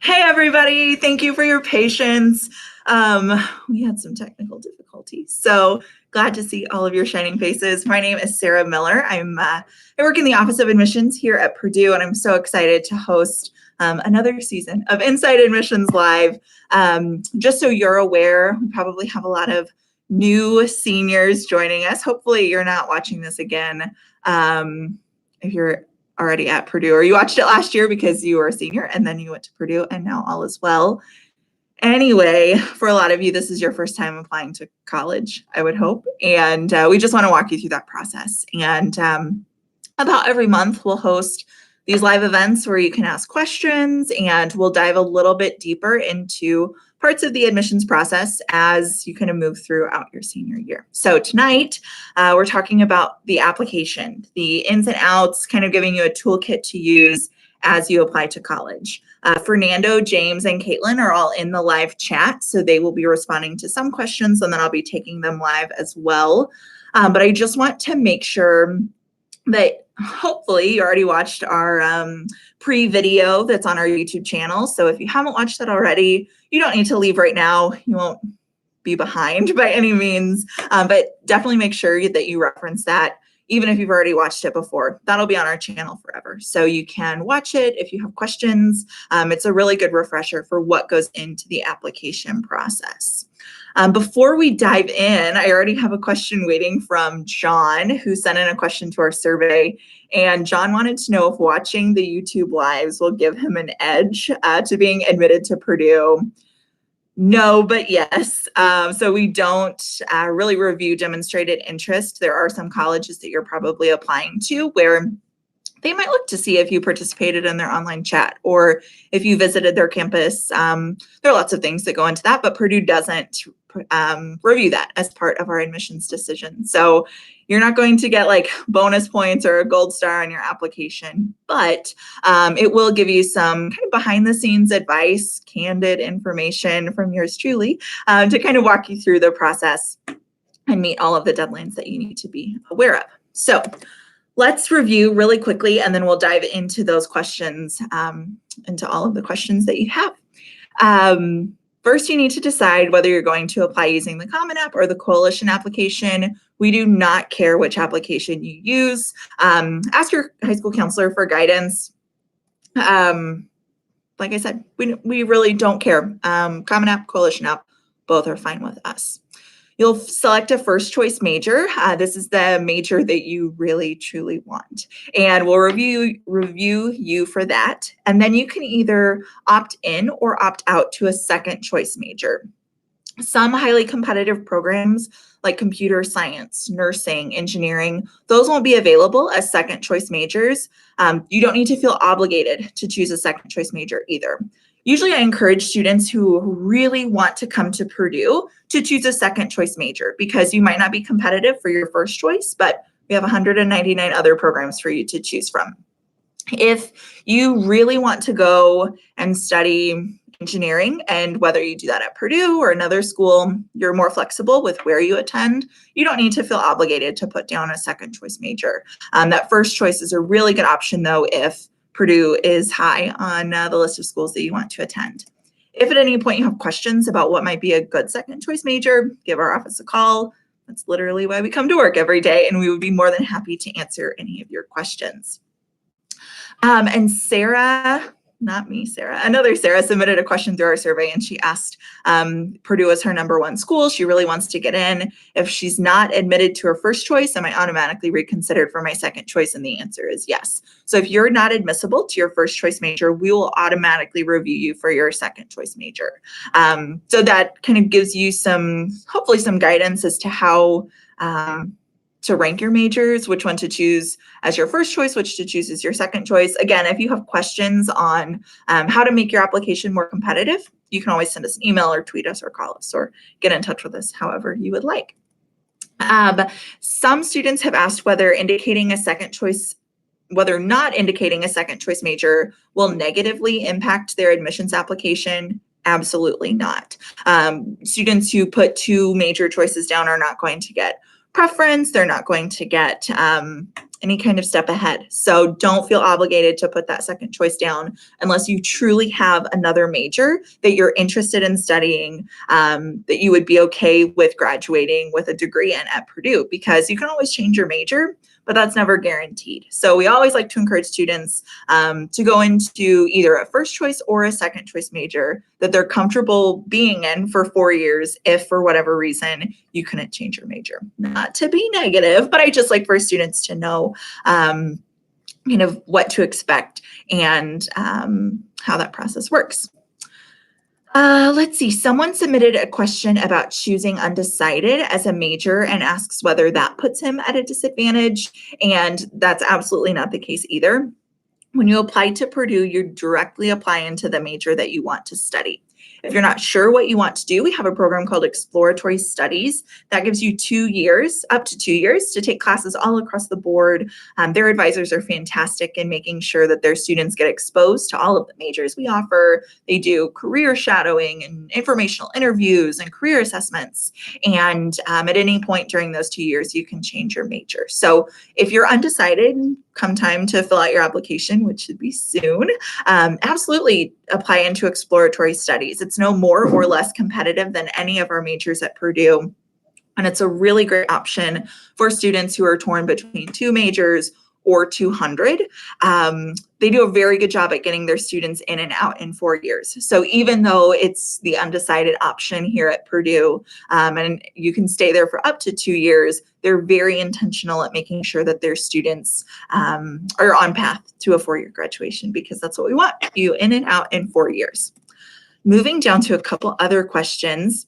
Hey, everybody. Thank you for your patience. We had some technical difficulties, so glad to see all of your shining faces. My name is Sarah Miller. I work in the Office of Admissions here at Purdue, and I'm so excited to host another season of Inside Admissions Live. Just so you're aware, we probably have a lot of new seniors joining us. Hopefully you're not watching this again if you're already at Purdue, or you watched it last year because you were a senior and then you went to Purdue and now all is well. Anyway, for a lot of you, this is your first time applying to college, I would hope. And we just want to walk you through that process. And about every month, we'll host these live events where you can ask questions, and we'll dive a little bit deeper into parts of the admissions process as you kind of move throughout your senior year. So tonight, we're talking about the application, the ins and outs, kind of giving you a toolkit to use as you apply to college. Fernando, James, and Caitlin are all in the live chat, so they will be responding to some questions, and then I'll be taking them live as well. But I just want to make sure that hopefully you already watched our pre-video that's on our YouTube channel. So if you haven't watched that already, you don't need to leave right now. You won't be behind by any means, but definitely make sure that you reference that, even if you've already watched it before. That'll be on our channel forever. So you can watch it if you have questions. It's a really good refresher for what goes into the application process. Before we dive in, I already have a question waiting from John, who sent in a question to our survey. And John wanted to know if watching the YouTube lives will give him an edge to being admitted to Purdue. No, but yes. So we don't really review demonstrated interest. There are some colleges that you're probably applying to where they might look to see if you participated in their online chat or if you visited their campus. There are lots of things that go into that, but Purdue doesn't review that as part of our admissions decision. So you're not going to get like bonus points or a gold star on your application, but it will give you some kind of behind the scenes advice, candid information from yours truly to kind of walk you through the process and meet all of the deadlines that you need to be aware of. So let's review really quickly, and then we'll dive into those questions, into all of the questions that you have. First, you need to decide whether you're going to apply using the Common App or the Coalition application. We do not care which application you use. Ask your high school counselor for guidance. Like I said, we really don't care. Common App, Coalition App, both are fine with us. You'll select a first choice major. This is the major that you really truly want. And we'll review you for that. And then you can either opt in or opt out to a second choice major. Some highly competitive programs like computer science, nursing, engineering, those won't be available as second choice majors. You don't need to feel obligated to choose a second choice major either. Usually I encourage students who really want to come to Purdue to choose a second choice major because you might not be competitive for your first choice, but we have 199 other programs for you to choose from. If you really want to go and study engineering, and whether you do that at Purdue or another school, you're more flexible with where you attend, you don't need to feel obligated to put down a second choice major. That first choice is a really good option though if Purdue is high on the list of schools that you want to attend. If at any point you have questions about what might be a good second choice major, give our office a call. That's literally why we come to work every day, and we would be more than happy to answer any of your questions. And Sarah, not me, Sarah, another Sarah submitted a question through our survey, and she asked, Purdue is her #1 school. She really wants to get in. If she's not admitted to her first choice, am I automatically reconsidered for my second choice? And the answer is yes. So if you're not admissible to your first choice major, we will automatically review you for your second choice major. So that kind of gives you hopefully some guidance as to how to rank your majors, which one to choose as your first choice, which to choose as your second choice. Again, if you have questions on how to make your application more competitive, you can always send us an email or tweet us or call us or get in touch with us however you would like. Some students have asked whether not indicating a second choice major will negatively impact their admissions application. Absolutely not. Students who put 2 major choices down are not going to get preference. They're not going to get any kind of step ahead. So don't feel obligated to put that second choice down unless you truly have another major that you're interested in studying, that you would be okay with graduating with a degree in at Purdue, because you can always change your major, but that's never guaranteed. So we always like to encourage students to go into either a first choice or a second choice major that they're comfortable being in for 4 years if for whatever reason you couldn't change your major. Not to be negative, but I just like for students to know kind of what to expect and how that process works. Let's see, someone submitted a question about choosing undecided as a major and asks whether that puts him at a disadvantage, and that's absolutely not the case either. When you apply to Purdue, you directly apply into the major that you want to study. If you're not sure what you want to do, we have a program called Exploratory Studies that gives you 2 years, up to 2 years, to take classes all across the board. Their advisors are fantastic in making sure that their students get exposed to all of the majors we offer. They do career shadowing and informational interviews and career assessments. And at any point during those 2 years, you can change your major. So if you're undecided, come time to fill out your application, which should be soon, absolutely apply into Exploratory Studies. It's no more or less competitive than any of our majors at Purdue. And it's a really great option for students who are torn between 2 majors or 200. They do a very good job at getting their students in and out in 4 years. So even though it's the undecided option here at Purdue, and you can stay there for up to 2 years, they're very intentional at making sure that their students are on path to a 4-year graduation, because that's what we want, you in and out in 4 years. Moving down to a couple other questions.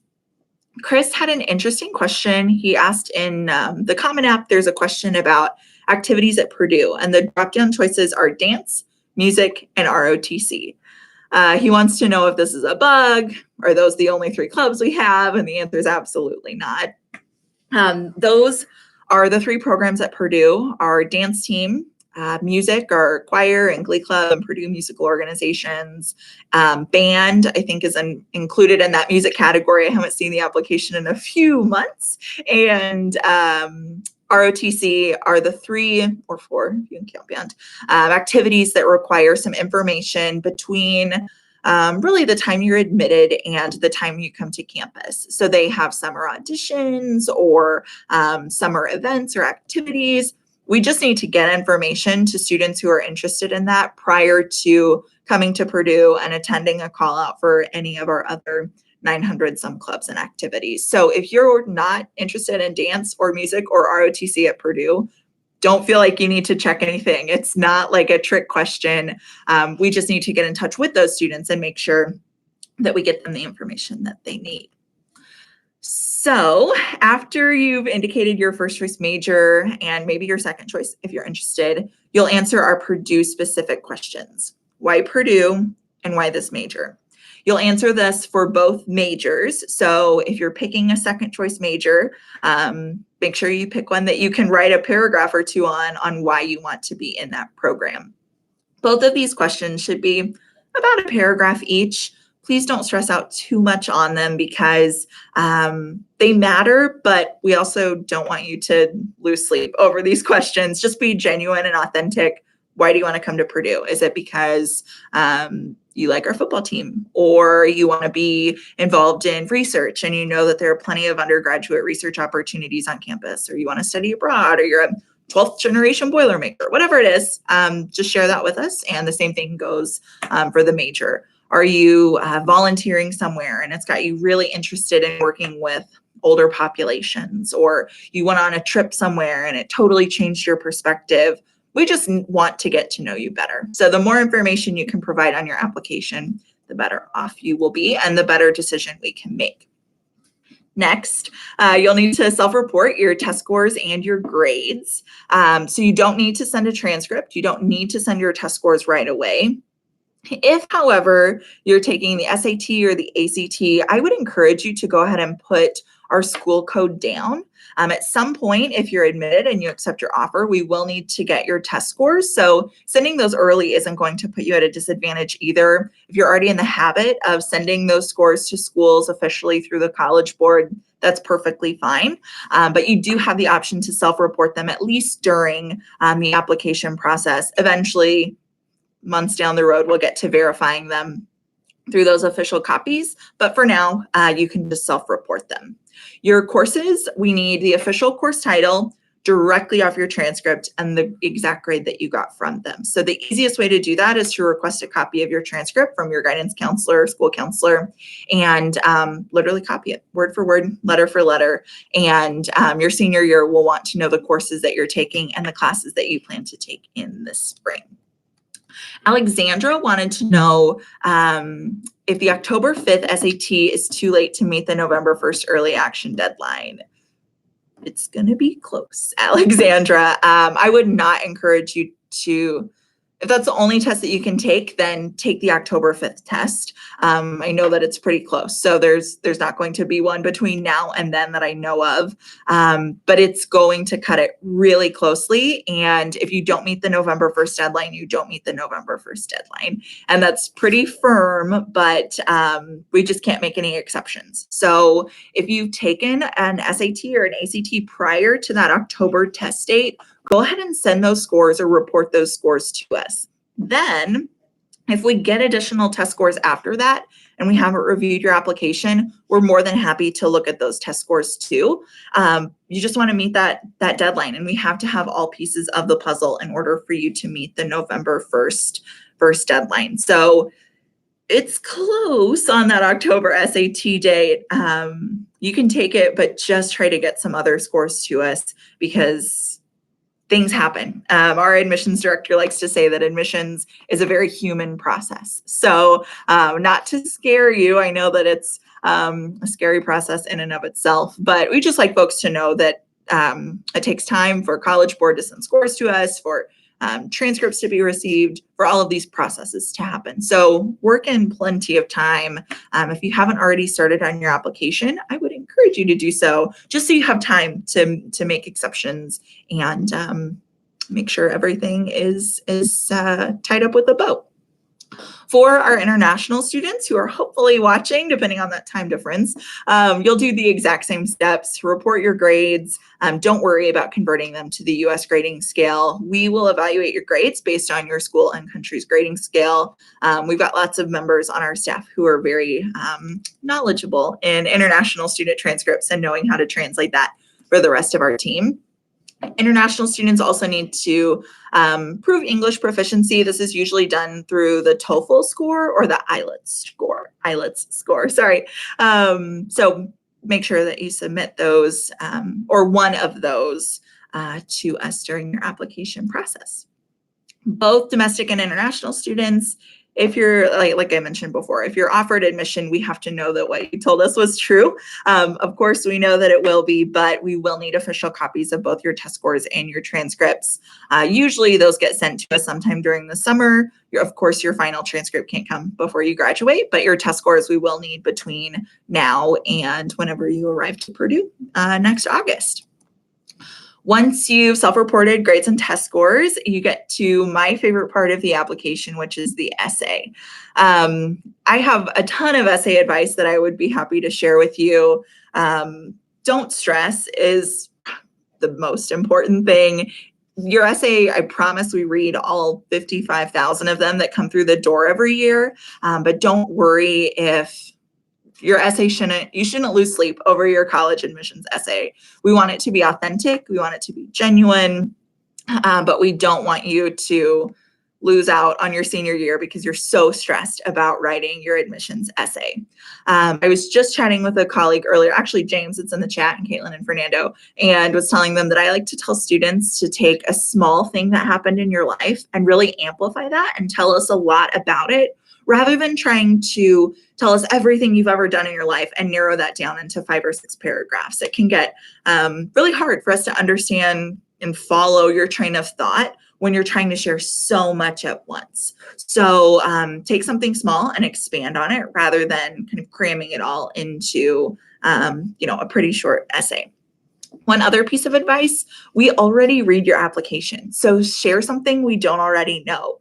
Chris had an interesting question. He asked in the Common App, there's a question about activities at Purdue, and the drop-down choices are dance, music, and ROTC. He wants to know if this is a bug. Are those the only 3 clubs we have? And the answer is absolutely not. Those are the 3 programs at Purdue: our dance team, music, our choir and glee club and Purdue musical organizations. Band, I think, is included in that music category. I haven't seen the application in a few months. And ROTC are the 3 or 4, if you can count band, activities that require some information between really the time you're admitted and the time you come to campus. So they have summer auditions or summer events or activities. We just need to get information to students who are interested in that prior to coming to Purdue and attending a call out for any of our other 900 some clubs and activities. So if you're not interested in dance or music or ROTC at Purdue, don't feel like you need to check anything. It's not like a trick question. We just need to get in touch with those students and make sure that we get them the information that they need. So after you've indicated your first choice major and maybe your second choice, if you're interested, you'll answer our Purdue specific questions. Why Purdue and why this major? You'll answer this for both majors. So if you're picking a second choice major, make sure you pick one that you can write a paragraph or 2 on why you want to be in that program. Both of these questions should be about a paragraph each. Please don't stress out too much on them, because they matter, but we also don't want you to lose sleep over these questions. Just be genuine and authentic. Why do you want to come to Purdue? Is it because you like our football team, or you want to be involved in research and you know that there are plenty of undergraduate research opportunities on campus, or you want to study abroad, or you're a 12th generation Boilermaker, whatever it is, just share that with us. And the same thing goes for the major. Are you volunteering somewhere and it's got you really interested in working with older populations, or you went on a trip somewhere and it totally changed your perspective? We just want to get to know you better. So the more information you can provide on your application, the better off you will be and the better decision we can make. Next, you'll need to self-report your test scores and your grades. So you don't need to send a transcript. You don't need to send your test scores right away. If, however, you're taking the SAT or the ACT, I would encourage you to go ahead and put our school code down. At some point, if you're admitted and you accept your offer, we will need to get your test scores. So sending those early isn't going to put you at a disadvantage either. If you're already in the habit of sending those scores to schools officially through the College Board, that's perfectly fine. But you do have the option to self-report them at least during the application process. Eventually, months down the road, we'll get to verifying them through those official copies. But for now, you can just self-report them. Your courses, we need the official course title directly off your transcript and the exact grade that you got from them. So the easiest way to do that is to request a copy of your transcript from your guidance counselor, school counselor, and literally copy it word for word, letter for letter. And your senior year will want to know the courses that you're taking and the classes that you plan to take in the spring. Alexandra wanted to know if the October 5th SAT is too late to meet the November 1st early action deadline. It's going to be close, Alexandra. I would not encourage you to, if that's the only test that you can take, then take the October 5th test. I know that it's pretty close. So there's not going to be one between now and then that I know of, but it's going to cut it really closely. And if you don't meet the November 1st deadline, you don't meet the November 1st deadline. And that's pretty firm, but we just can't make any exceptions. So if you've taken an SAT or an ACT prior to that October test date, go ahead and send those scores or report those scores to us. Then, if we get additional test scores after that and we haven't reviewed your application, we're more than happy to look at those test scores too. You just want to meet that deadline, and we have to have all pieces of the puzzle in order for you to meet the November 1st deadline. So it's close on that October SAT date. You can take it, but just try to get some other scores to us because things happen. Our admissions director likes to say that admissions is a very human process. So not to scare you, I know that it's a scary process in and of itself, but we just like folks to know that it takes time for College Board to send scores to us, for transcripts to be received, for all of these processes to happen. So work in plenty of time. If you haven't already started on your application, I would encourage you to do so, just so you have time to make exceptions and make sure everything is tied up with a bow. For our international students who are hopefully watching, depending on that time difference, you'll do the exact same steps, report your grades. Don't worry about converting them to the US grading scale. We will evaluate your grades based on your school and country's grading scale. We've got lots of members on our staff who are very knowledgeable in international student transcripts and knowing how to translate that for the rest of our team. International students also need to prove English proficiency. This is usually done through the TOEFL score or the IELTS score, sorry. So make sure that you submit those or one of those to us during your application process. Both domestic and international students, if you're, like I mentioned before, if you're offered admission, we have to know that what you told us was true. Of course, we know that it will be, but we will need official copies of both your test scores and your transcripts. Usually those get sent to us sometime during the summer. Of course, your final transcript can't come before you graduate, but your test scores we will need between now and whenever you arrive to Purdue next August. Once you've self-reported grades and test scores, you get to my favorite part of the application, which is the essay. I have a ton of essay advice that I would be happy to share with you. Don't stress is the most important thing. Your essay, I promise we read all 55,000 of them that come through the door every year, but don't worry if your essay you shouldn't lose sleep over your college admissions essay. We want it to be authentic. We want it to be genuine, but we don't want you to lose out on your senior year because you're so stressed about writing your admissions essay. I was just chatting with a colleague earlier, actually James, it's in the chat, and Caitlin and Fernando, and was telling them that I like to tell students to take a small thing that happened in your life and really amplify that and tell us a lot about it, rather than trying to tell us everything you've ever done in your life and narrow that down into 5 or 6 paragraphs. It can get really hard for us to understand and follow your train of thought when you're trying to share so much at once. So take something small and expand on it rather than kind of cramming it all into, a pretty short essay. One other piece of advice, we already read your application. So share something we don't already know,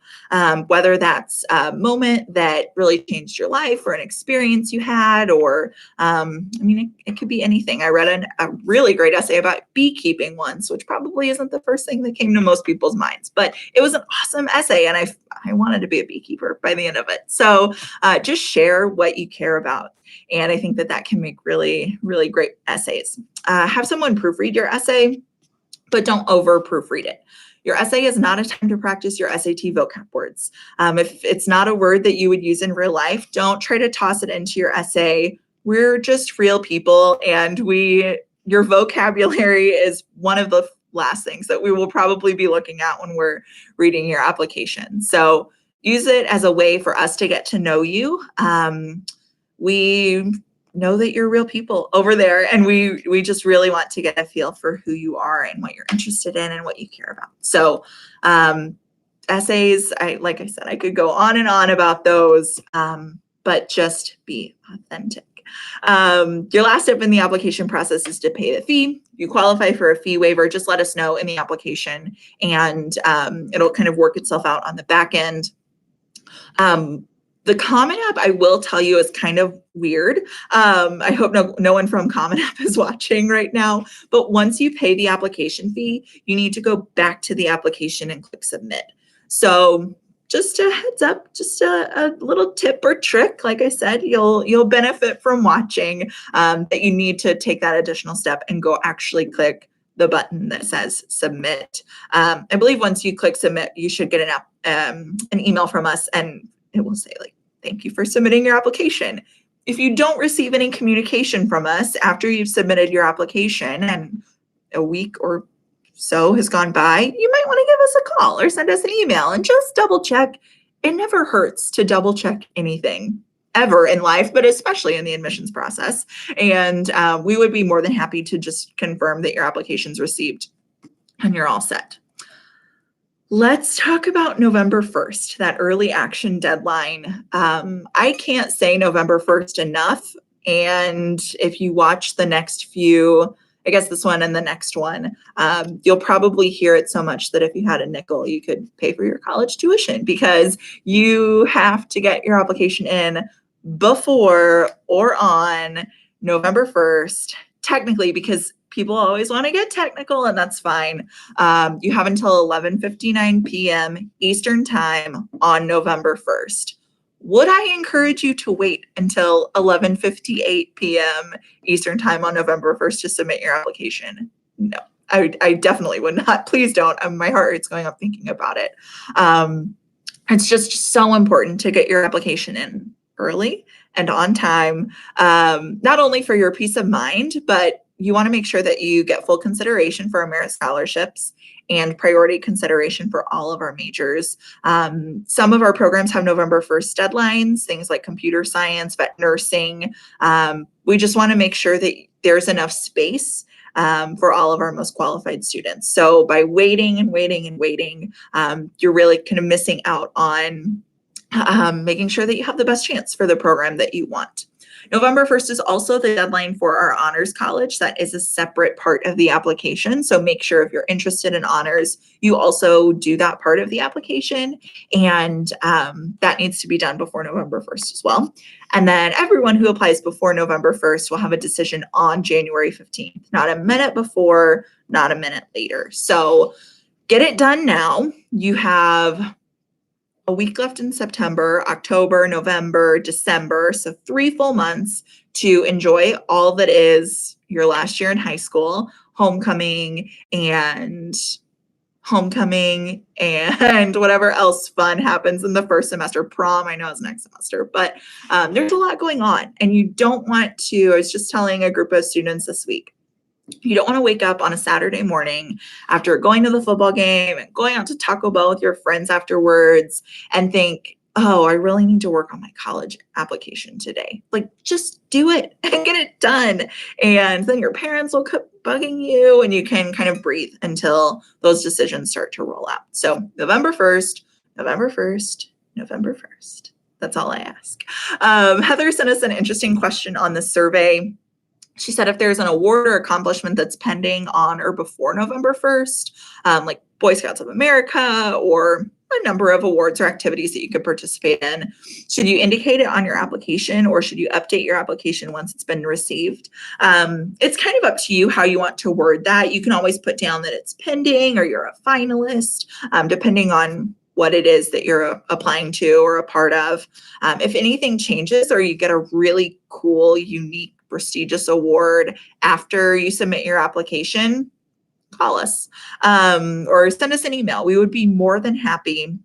whether that's a moment that really changed your life or an experience you had, or, it could be anything. I read a really great essay about beekeeping once, which probably isn't the first thing that came to most people's minds, but it was an awesome essay and I wanted to be a beekeeper by the end of it. So just share what you care about. And I think that can make really, really great essays. Have someone proofread your essay, but don't over proofread it. Your essay is not a time to practice your SAT vocab words. If it's not a word that you would use in real life, don't try to toss it into your essay. We're just real people, and your vocabulary is one of the last things that we will probably be looking at when we're reading your application. So use it as a way for us to get to know you. We know that you're real people over there, and we just really want to get a feel for who you are and what you're interested in and what you care about. So essays, like I said, I could go on and on about those, but just be authentic. Your last step in the application process is to pay the fee. If you qualify for a fee waiver, just let us know in the application, and it'll kind of work itself out on the back end. The Common App, I will tell you, is kind of weird. I hope no one from Common App is watching right now. But once you pay the application fee, you need to go back to the application and click submit. So just a heads up, just a little tip or trick. Like I said, you'll benefit from watching, that you need to take that additional step and go actually click the button that says submit. I believe once you click submit, you should get an email from us, and it will say, like, thank you for submitting your application. If you don't receive any communication from us after you've submitted your application and a week or so has gone by, you might want to give us a call or send us an email and just double check. It never hurts to double check anything ever in life, but especially in the admissions process. And we would be more than happy to just confirm that your application's received and you're all set. Let's talk about November 1st, that early action deadline. I can't say November 1st enough. And if you watch the next few, I guess this one and the next one, you'll probably hear it so much that if you had a nickel, you could pay for your college tuition, because you have to get your application in before or on November 1st, technically, because people always want to get technical, and that's fine. You have until 11:59 p.m. Eastern Time on November 1st. Would I encourage you to wait until 11:58 p.m. Eastern Time on November 1st to submit your application? No, I definitely would not. Please don't. My heart rate's going up thinking about it. It's just so important to get your application in early and on time, not only for your peace of mind, but you want to make sure that you get full consideration for our merit scholarships and priority consideration for all of our majors. Some of our programs have November 1st deadlines, things like computer science, vet nursing. We just want to make sure that there's enough space for all of our most qualified students. So by waiting and waiting and waiting, you're really kind of missing out on making sure that you have the best chance for the program that you want. November 1st is also the deadline for our honors college. That is a separate part of the application. So make sure if you're interested in honors, you also do that part of the application. And that needs to be done before November 1st as well. And then everyone who applies before November 1st will have a decision on January 15th, not a minute before, not a minute later. So get it done now. You have a week left in September, October, November, December. So 3 full months to enjoy all that is your last year in high school, homecoming and whatever else fun happens in the first semester. Prom, I know, is next semester, but there's a lot going on, and you don't want to, I was just telling a group of students this week, you don't want to wake up on a Saturday morning after going to the football game and going out to Taco Bell with your friends afterwards and think, oh, I really need to work on my college application today. Like, just do it and get it done. And then your parents will quit bugging you and you can kind of breathe until those decisions start to roll out. So November 1st, November 1st, November 1st. That's all I ask. Heather sent us an interesting question on the survey. She said if there's an award or accomplishment that's pending on or before November 1st, like Boy Scouts of America or a number of awards or activities that you could participate in, should you indicate it on your application or should you update your application once it's been received? It's kind of up to you how you want to word that. You can always put down that it's pending or you're a finalist, depending on what it is that you're applying to or a part of. If anything changes or you get a really cool, unique, prestigious award after you submit your application, call us or send us an email. We would be more than happy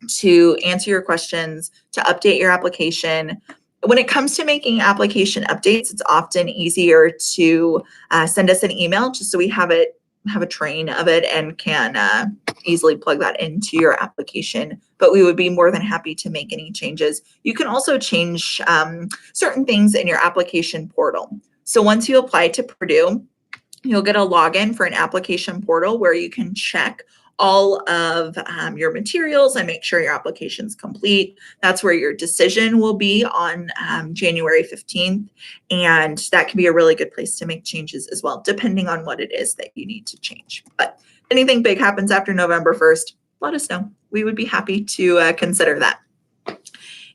to answer your questions, to update your application. When it comes to making application updates, it's often easier to send us an email just so we have a train of it and can easily plug that into your application. But we would be more than happy to make any changes. You can also change certain things in your application portal. So once you apply to Purdue, you'll get a login for an application portal where you can check all of your materials and make sure your application's complete. That's where your decision will be on January 15th. And that can be a really good place to make changes as well, depending on what it is that you need to change. But if anything big happens after November 1st, let us know. We would be happy to consider that.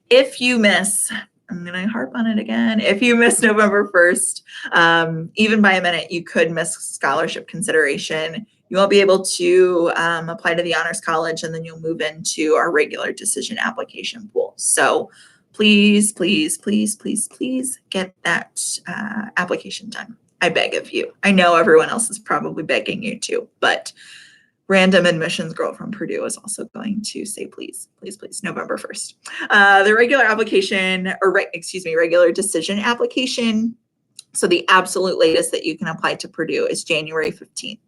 If you miss, I'm going to harp on it again. If you miss November 1st, even by a minute, you could miss scholarship consideration. You won't be able to apply to the Honors College, and then you'll move into our regular decision application pool. So please, please, please, please, please get that application done. I beg of you. I know everyone else is probably begging you to, but random admissions girl from Purdue is also going to say, please, please, please, November 1st. The regular application, regular decision application. So the absolute latest that you can apply to Purdue is January 15th.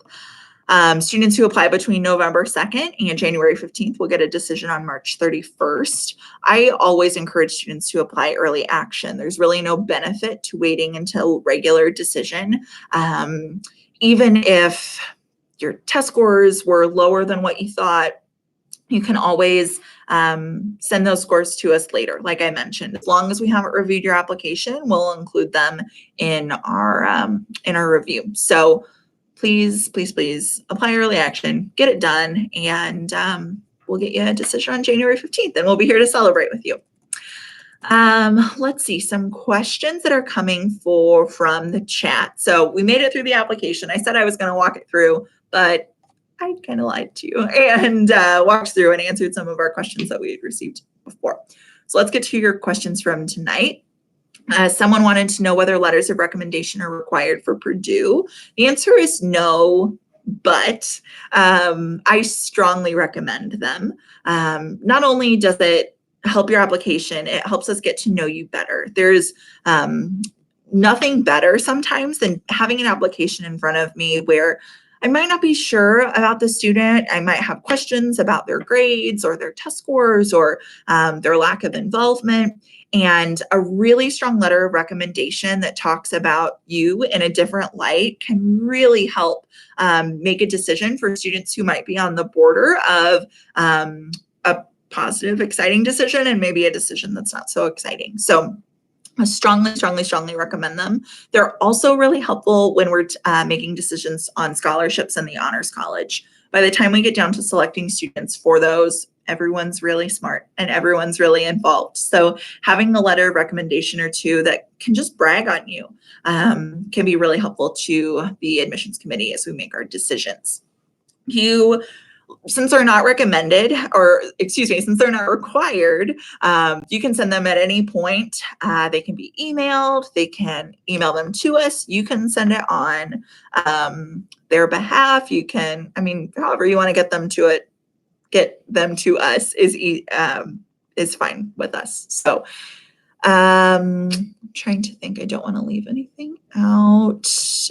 Students who apply between November 2nd and January 15th will get a decision on March 31st. I always encourage students to apply early action. There's really no benefit to waiting until regular decision. Even if your test scores were lower than what you thought, you can always send those scores to us later. Like I mentioned, as long as we haven't reviewed your application, we'll include them in our review. So please, please, please apply early action, get it done, and we'll get you a decision on January 15th, and we'll be here to celebrate with you. Let's see, some questions that are coming from the chat. So we made it through the application. I said I was going to walk it through, but I kind of lied to you and walked through and answered some of our questions that we had received before. So let's get to your questions from tonight. Someone wanted to know whether letters of recommendation are required for Purdue. The answer is no, but I strongly recommend them. Not only does it help your application, it helps us get to know you better. There's nothing better sometimes than having an application in front of me where I might not be sure about the student. I might have questions about their grades or their test scores or their lack of involvement. And a really strong letter of recommendation that talks about you in a different light can really help make a decision for students who might be on the border of a positive, exciting decision and maybe a decision that's not so exciting. So I strongly, strongly, strongly recommend them. They're also really helpful when we're making decisions on scholarships in the Honors College. By the time we get down to selecting students for those, everyone's really smart and everyone's really involved. So having a letter of recommendation or two that can just brag on you can be really helpful to the admissions committee as we make our decisions. Since they're not recommended, since they're not required, you can send them at any point. They can be emailed. They can email them to us. You can send it on their behalf. You can, however you want to get them to us is fine with us. So trying to think, I don't want to leave anything out.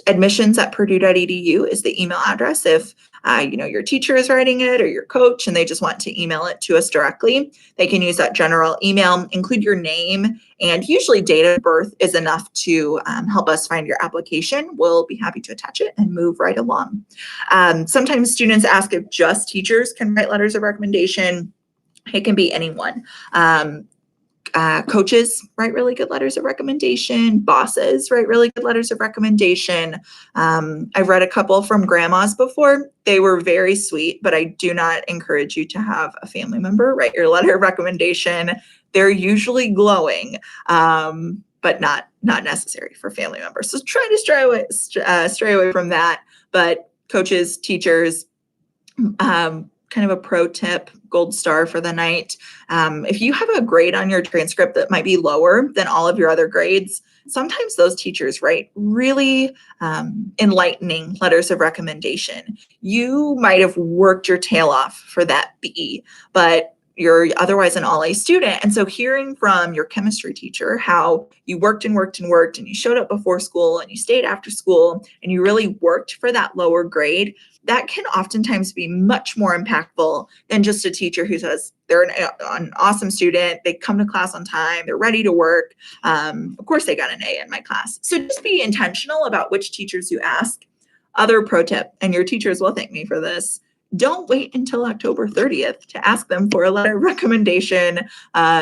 Admissions@purdue.edu is the email address if your teacher is writing it or your coach and they just want to email it to us directly, they can use that general email, include your name, and usually date of birth is enough to help us find your application. We'll be happy to attach it and move right along. Sometimes students ask if just teachers can write letters of recommendation. It can be anyone. Coaches write really good letters of recommendation. Bosses write really good letters of recommendation. I've read a couple from grandmas before. They were very sweet, but I do not encourage you to have a family member write your letter of recommendation. They're usually glowing, but not necessary for family members. So try to stray away from that. But coaches, teachers, kind of a pro tip, gold star for the night. If you have a grade on your transcript that might be lower than all of your other grades, sometimes those teachers write really enlightening letters of recommendation. You might have worked your tail off for that B, but you're otherwise an all-A student. And so hearing from your chemistry teacher how you worked and worked and worked and you showed up before school and you stayed after school and you really worked for that lower grade, that can oftentimes be much more impactful than just a teacher who says they're an awesome student, they come to class on time, they're ready to work. Of course, they got an A in my class. So just be intentional about which teachers you ask. Other pro tip, and your teachers will thank me for this, don't wait until October 30th to ask them for a letter of recommendation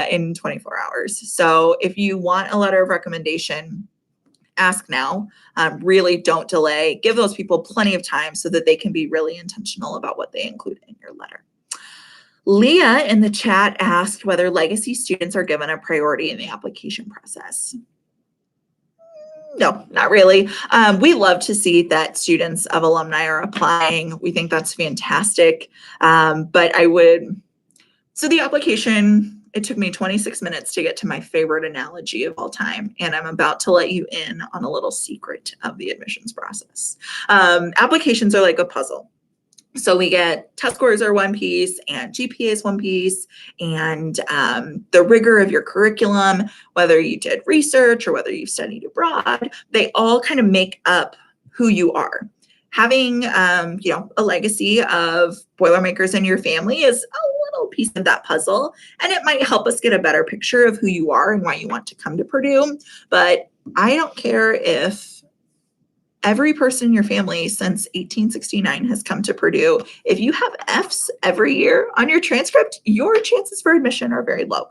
in 24 hours. So if you want a letter of recommendation, ask now. Really don't delay. Give those people plenty of time so that they can be really intentional about what they include in your letter. Leah in the chat asked whether legacy students are given a priority in the application process. No, not really. We love to see that students of alumni are applying. We think that's fantastic. So the application, it took me 26 minutes to get to my favorite analogy of all time, and I'm about to let you in on a little secret of the admissions process. Applications are like a puzzle. So we get test scores are one piece and GPA is one piece, and the rigor of your curriculum, whether you did research or whether you've studied abroad, they all kind of make up who you are. Having a legacy of Boilermakers in your family is a little piece of that puzzle, and it might help us get a better picture of who you are and why you want to come to Purdue. But I don't care if every person in your family since 1869 has come to Purdue. If you have Fs every year on your transcript, your chances for admission are very low.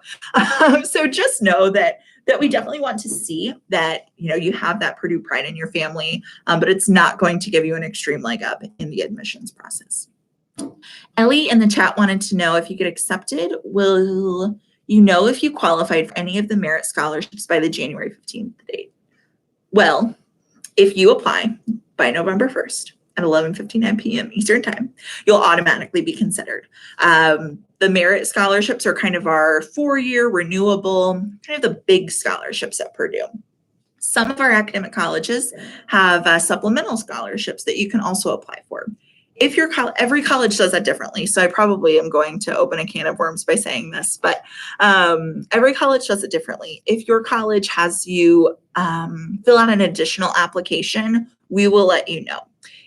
So just know that we definitely want to see that you have that Purdue pride in your family, but it's not going to give you an extreme leg up in the admissions process. Ellie in the chat wanted to know if you get accepted, will you know if you qualified for any of the merit scholarships by the January 15th date? Well, if you apply by November 1st at 11:59 p.m. Eastern Time, you'll automatically be considered. The merit scholarships are kind of our 4-year renewable, kind of the big scholarships at Purdue. Some of our academic colleges have supplemental scholarships that you can also apply for. If every college does that differently, so I probably am going to open a can of worms by saying this, but every college does it differently. If your college has you fill out an additional application, we will let you know.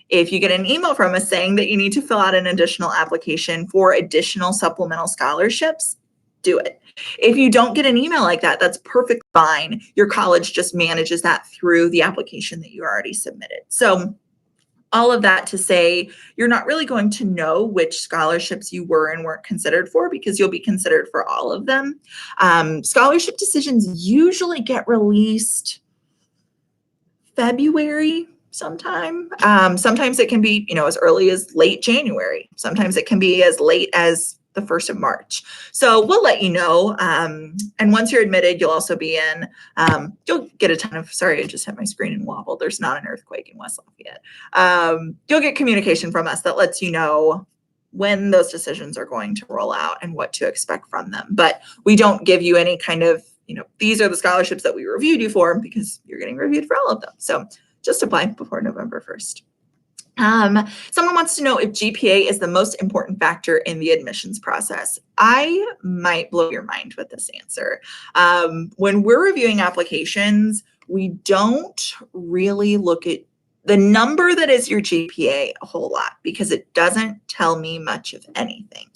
If you get an email from us saying that you need to fill out an additional application for additional supplemental scholarships, do it. If you don't get an email like that, that's perfectly fine. Your college just manages that through the application that you already submitted. So all of that to say, you're not really going to know which scholarships you were and weren't considered for because you'll be considered for all of them. Scholarship decisions usually get released February sometime. Sometimes it can be, as early as late January. Sometimes it can be as late as the 1st of March. So we'll let you know. And once you're admitted, you'll also be in, you'll get a ton of, sorry, I just hit my screen and wobbled. There's not an earthquake in West Lafayette. You'll get communication from us that lets you know when those decisions are going to roll out and what to expect from them. But we don't give you any kind of, these are the scholarships that we reviewed you for because you're getting reviewed for all of them. So just apply before November 1st. Someone wants to know if GPA is the most important factor in the admissions process. I might blow your mind with this answer. When we're reviewing applications, we don't really look at the number that is your GPA a whole lot because it doesn't tell me much of anything.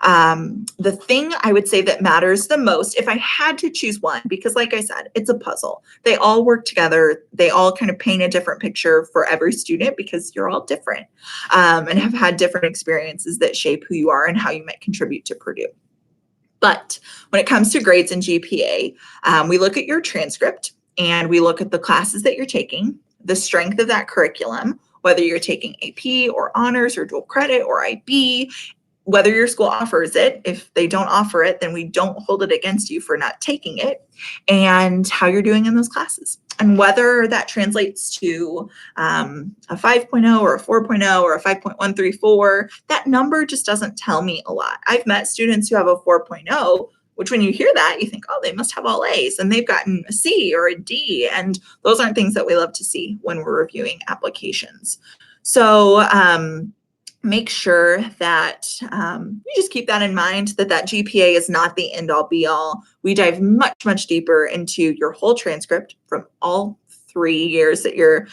The thing I would say that matters the most, if I had to choose one, because like I said, it's a puzzle. They all work together. They all kind of paint a different picture for every student because you're all different and have had different experiences that shape who you are and how you might contribute to Purdue. But when it comes to grades and GPA, we look at your transcript and we look at the classes that you're taking, the strength of that curriculum, whether you're taking AP or honors or dual credit or IB, whether your school offers it. If they don't offer it, then we don't hold it against you for not taking it, and how you're doing in those classes. And whether that translates to a 5.0 or a 4.0 or a 5.134, that number just doesn't tell me a lot. I've met students who have a 4.0, which when you hear that, you think, oh, they must have all A's, and they've gotten a C or a D. And those aren't things that we love to see when we're reviewing applications. So make sure that you just keep that in mind, that GPA is not the end all be all. We dive much, much deeper into your whole transcript from all 3 years that you're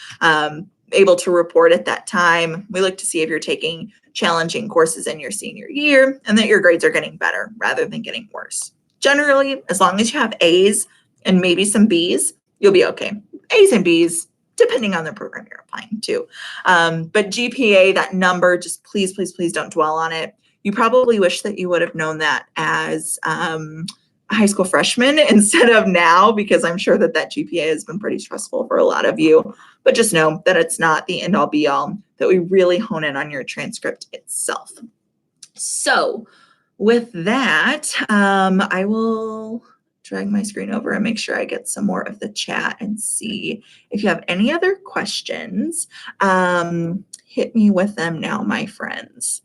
able to report at that time. We look to see if you're taking challenging courses in your senior year and that your grades are getting better rather than getting worse. Generally, as long as you have A's and maybe some B's, you'll be okay. A's and B's, depending on the program you're applying to. But GPA, that number, just please, please, please don't dwell on it. You probably wish that you would have known that as a high school freshman instead of now, because I'm sure that GPA has been pretty stressful for a lot of you. But just know that it's not the end all be all, that we really hone in on your transcript itself. So with that, I will drag my screen over and make sure I get some more of the chat and see if you have any other questions. Hit me with them now, my friends.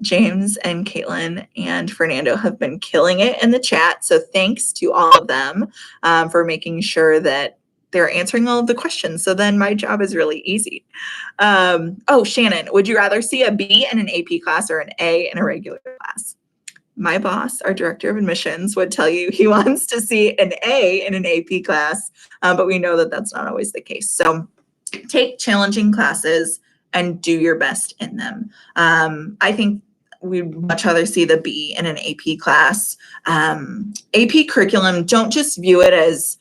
James and Caitlin and Fernando have been killing it in the chat. So thanks to all of them for making sure that they're answering all of the questions. So then my job is really easy. Oh, Shannon, would you rather see a B in an AP class or an A in a regular class? My boss, our director of admissions, would tell you he wants to see an A in an AP class, but we know that that's not always the case. So take challenging classes and do your best in them. I think we'd much rather see the B in an AP class. AP curriculum, don't just view it as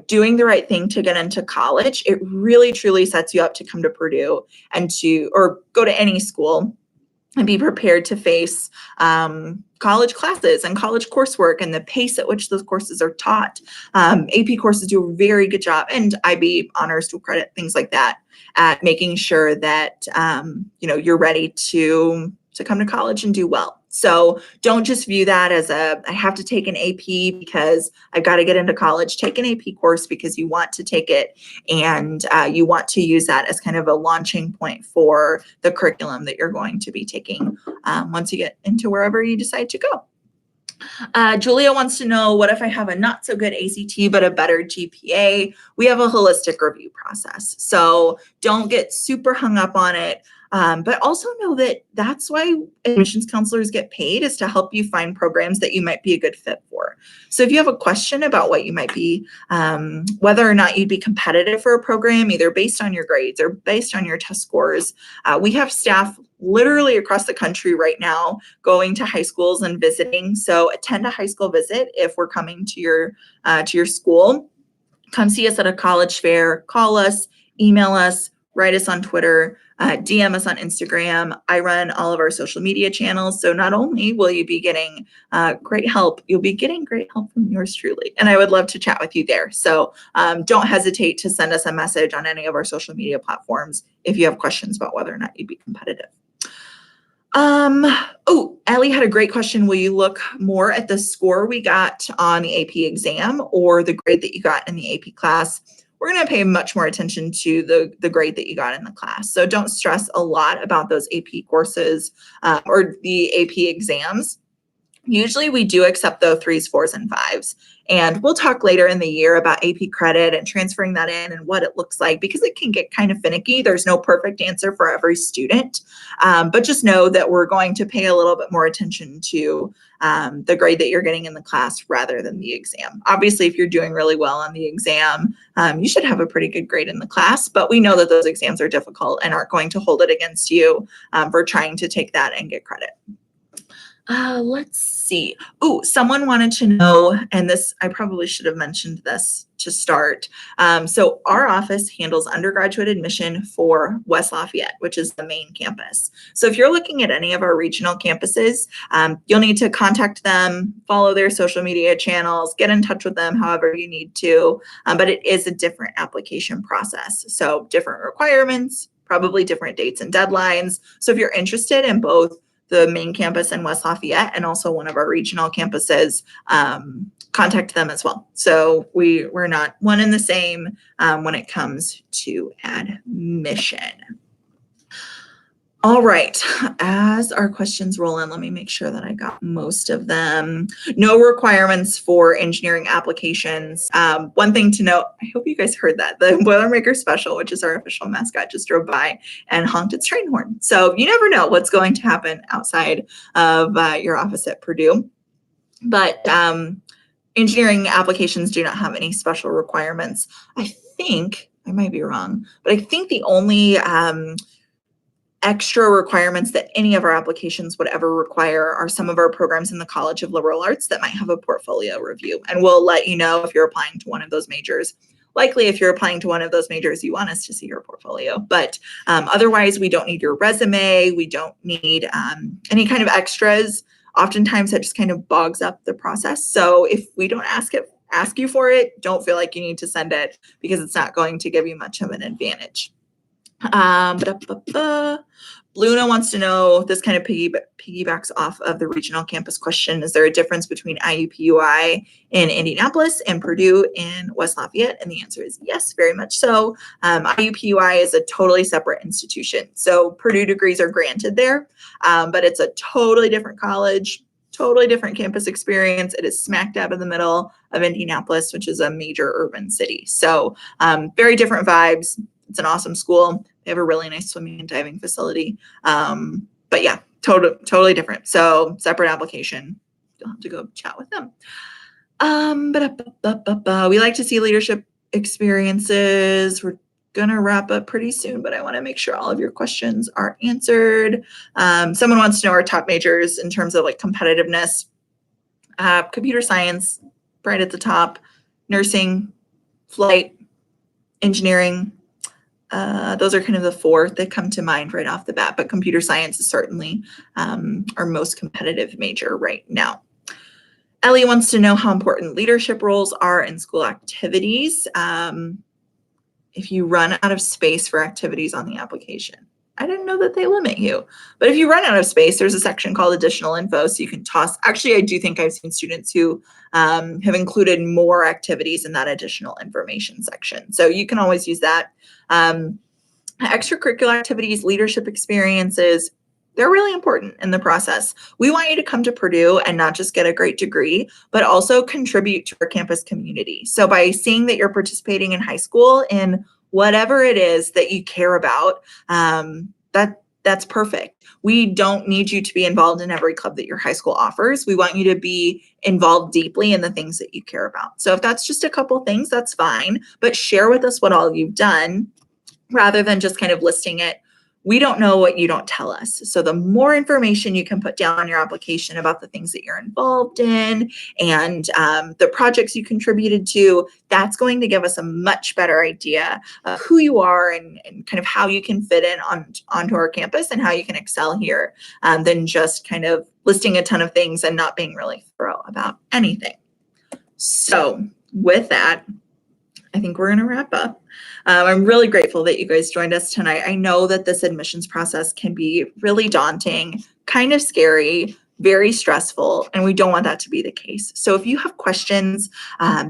doing the right thing to get into college. It really, truly sets you up to come to Purdue and or go to any school and be prepared to face college classes and college coursework and the pace at which those courses are taught. AP courses do a very good job, and IB, honors, dual credit, things like that, at making sure that you're ready to come to college and do well. So don't just view that as I have to take an AP because I've got to get into college. Take an AP course because you want to take it and you want to use that as kind of a launching point for the curriculum that you're going to be taking once you get into wherever you decide to go. Julia wants to know, what if I have a not so good ACT but a better GPA? We have a holistic review process. So don't get super hung up on it. But also know that that's why admissions counselors get paid, is to help you find programs that you might be a good fit for. So if you have a question about what you might be, whether or not you'd be competitive for a program, either based on your grades or based on your test scores, we have staff literally across the country right now going to high schools and visiting. So attend a high school visit if we're coming to your school. Come see us at a college fair, call us, email us, write us on Twitter, DM us on Instagram. I run all of our social media channels. So not only will you be getting great help, you'll be getting great help from yours truly. And I would love to chat with you there. So don't hesitate to send us a message on any of our social media platforms if you have questions about whether or not you'd be competitive. Oh, Ellie had a great question. Will you look more at the score we got on the AP exam or the grade that you got in the AP class? We're going to pay much more attention to the grade that you got in the class. So don't stress a lot about those AP courses or the AP exams. Usually we do accept the 3s, 4s, and 5s. And we'll talk later in the year about AP credit and transferring that in and what it looks like, because it can get kind of finicky. There's no perfect answer for every student, but just know that we're going to pay a little bit more attention to the grade that you're getting in the class rather than the exam. Obviously, if you're doing really well on the exam, you should have a pretty good grade in the class, but we know that those exams are difficult and aren't going to hold it against you for trying to take that and get credit. Let's see. Oh, someone wanted to know, and this, I probably should have mentioned this to start. So our office handles undergraduate admission for West Lafayette, which is the main campus. So if you're looking at any of our regional campuses, you'll need to contact them, follow their social media channels, get in touch with them however you need to, but it is a different application process. So different requirements, probably different dates and deadlines. So if you're interested in both the main campus in West Lafayette and also one of our regional campuses, contact them as well. So we're not one and the same when it comes to admission. All right, as our questions roll in, let me make sure that I got most of them. No requirements for engineering applications. One thing to note, I hope you guys heard that, the Boilermaker Special, which is our official mascot, just drove by and honked its train horn. So you never know what's going to happen outside of your office at Purdue. But engineering applications do not have any special requirements. I think, I might be wrong, but I think the only extra requirements that any of our applications would ever require are some of our programs in the College of Liberal Arts that might have a portfolio review. And we'll let you know if you're applying to one of those majors. Likely, if you're applying to one of those majors, you want us to see your portfolio. But otherwise, we don't need your resume. We don't need any kind of extras. Oftentimes, that just kind of bogs up the process. So if we don't ask you for it, don't feel like you need to send it, because it's not going to give you much of an advantage. Luna wants to know, this kind of piggybacks off of the regional campus question. Is there a difference between Iupui in Indianapolis and Purdue in West Lafayette? And the answer is yes, very much so. Iupui is a totally separate institution. So Purdue degrees are granted there, but it's a totally different college, totally different campus experience. It is smack dab in the middle of Indianapolis, which is a major urban city. So very different vibes. It's an awesome school. They have a really nice swimming and diving facility. But yeah, totally different. So separate application. You'll have to go chat with them. We like to see leadership experiences. We're gonna wrap up pretty soon, but I want to make sure all of your questions are answered. Someone wants to know our top majors in terms of like competitiveness. Computer science, right at the top. Nursing, flight, engineering. Those are kind of the four that come to mind right off the bat, but computer science is certainly our most competitive major right now. Ellie wants to know how important leadership roles are in school activities. If you run out of space for activities on the application. I didn't know that they limit you, but if you run out of space, there's a section called additional info, so you can toss. Actually, I do think I've seen students who have included more activities in that additional information section. So you can always use that. Extracurricular activities, leadership experiences, they're really important in the process. We want you to come to Purdue and not just get a great degree, but also contribute to our campus community. So by seeing that you're participating in high school in whatever it is that you care about, that's perfect. We don't need you to be involved in every club that your high school offers. We want you to be involved deeply in the things that you care about. So if that's just a couple things, that's fine, but share with us what all you've done rather than just kind of listing it. We don't know what you don't tell us. So the more information you can put down on your application about the things that you're involved in and the projects you contributed to, that's going to give us a much better idea of who you are and kind of how you can fit in onto our campus and how you can excel here than just kind of listing a ton of things and not being really thorough about anything. So with that, I think we're going to wrap up. I'm really grateful that you guys joined us tonight. I know that this admissions process can be really daunting, kind of scary, very stressful, and we don't want that to be the case. So if you have questions,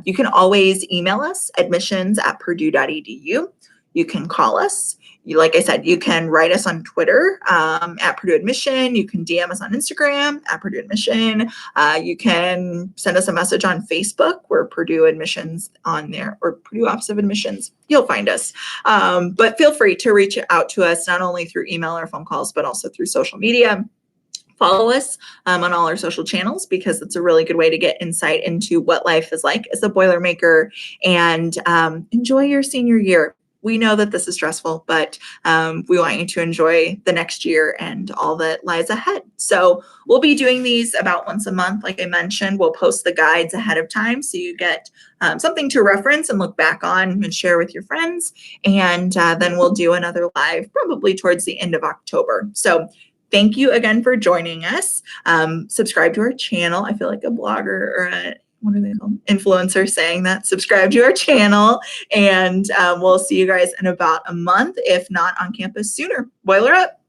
you can always email us, admissions@purdue.edu. You can call us. Like I said, you can write us on Twitter at Purdue Admission. You can DM us on Instagram at Purdue Admission. You can send us a message on Facebook. We're Purdue Admissions on there, or Purdue Office of Admissions. You'll find us. But feel free to reach out to us, not only through email or phone calls, but also through social media. Follow us on all our social channels, because it's a really good way to get insight into what life is like as a Boilermaker, and enjoy your senior year. We know that this is stressful, but we want you to enjoy the next year and all that lies ahead. So we'll be doing these about once a month. Like I mentioned, we'll post the guides ahead of time, so you get something to reference and look back on and share with your friends. And then we'll do another live probably towards the end of October. So thank you again for joining us. Subscribe to our channel. I feel like a blogger or a, what are they called? Influencer saying that. Subscribe to our channel, and we'll see you guys in about a month, if not on campus sooner. Boiler up.